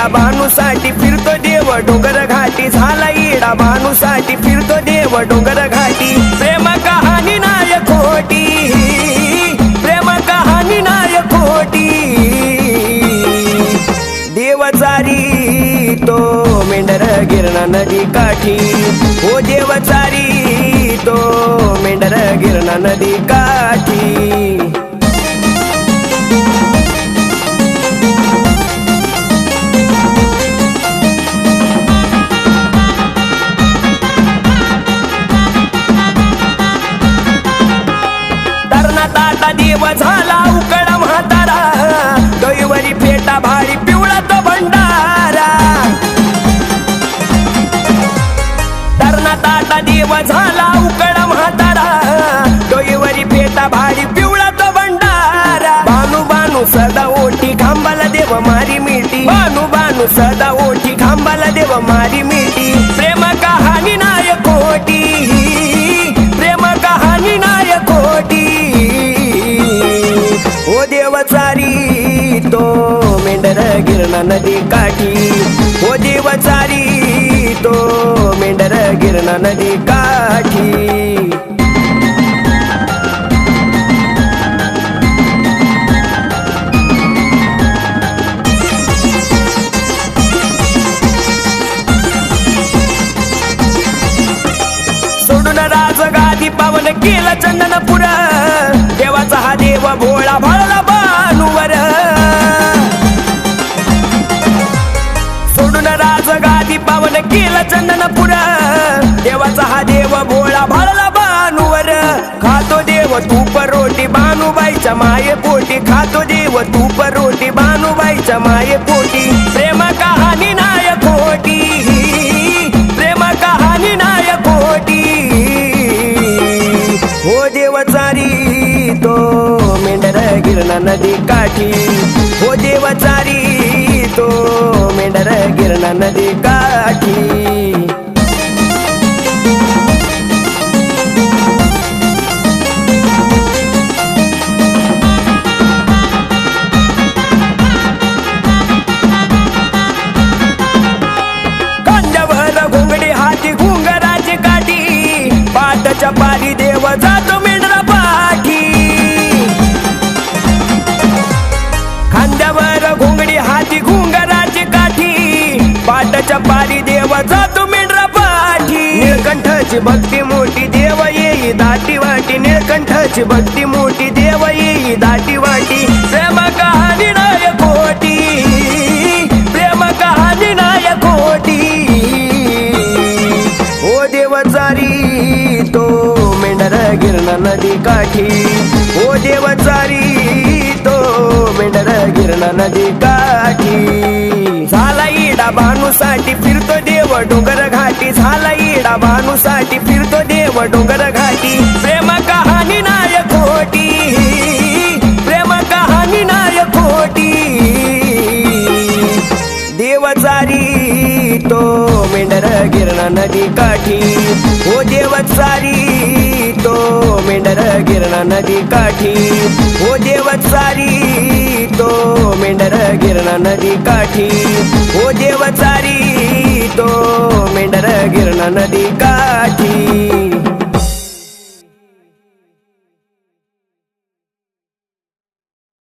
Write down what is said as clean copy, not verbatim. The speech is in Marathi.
इडा भानूसाठी फिरतो देव डोंगर घाटी झाला इडा भानूसाठी फिरतो देव डोंगर घाटी प्रेम कहाणी नाय खोटी प्रेम कहाणी नाय खोटी देवचारी तो मेंढर गिरणा नदी काठी हो देवचारी तो मेंढर गिरणा नदी काठी ताटा देव झाला उकड म्हातारा डोईवरी फेटा भारी पिवळा तो भंडारा तरणा ताटा देव झाला उकड म्हातारा डोईवरी फेटा भारी पिवळा तो भंडारा बानू बानू सदा ओठी खांबाला देव मारी मिठी बानू बानू सदा ओठी खांबाला देव मारी मिठी प्रेम कहाणी नाय खोटी प्रेम कहाणी नाय खोटी ओ देवचारी तो मेंढर गिरणा नदी काठी ओ देवचारी तो मेंढर गिरणा नदी काठी सोडून राजगादी पावन केला चंदनपुर देवाचा हा देव भोळा भाळला बानूवर सोडून राजगादी पावन केला चंदनपुर देवाचा हा देव भोळा भाळला बानूवर खातो देव तूप रोटी बानूबाईच्या माये पोटी खातो देव तूप रोटी बानूबाईच्या माये पोटी प्रेम कहाणी नाय खोटी प्रेम कहाणी नाय खोटी हो देवचारी तो मेंढर गिरणा नदी काठी हो देवचारी तो मेंढर गिरणा नदी काठी कांद्यावर घोंगडी हाती घुंगराची काठी पाटाच्या पारी देव जातो मेंढरा पाठी खांद्यावर घोंगडी हाती घुंगराची काठी पाटाच्या पारी देव जातो मेंढरा पाठी निळकंठाची भक्ती मोठी देव येई दाटी वाटी निळकंठाची भक्ती मोठी देव येई दाटी वाटी प्रेम कहाणी नाय खोटी प्रेम कहाणी नाय खोटी ओ देवचारी तो मेंढर गिरणा नदी काठी ओ देवचारी तो मेंढर गिरणा नदी काठी झाला इडा भानूसाठी फिरतो देव डोंगर घाटी झाला इडा भानूसाठी फिरतो देव डोंगर घाटी प्रेम कहाणी नाय खोटी प्रेम कहाणी नाय खोटी देवचारी तो मेंढर गिरणा नदी काठी हो देवचारी तो मेंढर गिरणा नदी काठी हो देवचारी तो मेंढर गिरणा नदी काठी हो देवचारी तो मेंढर गिरणा नदी काठी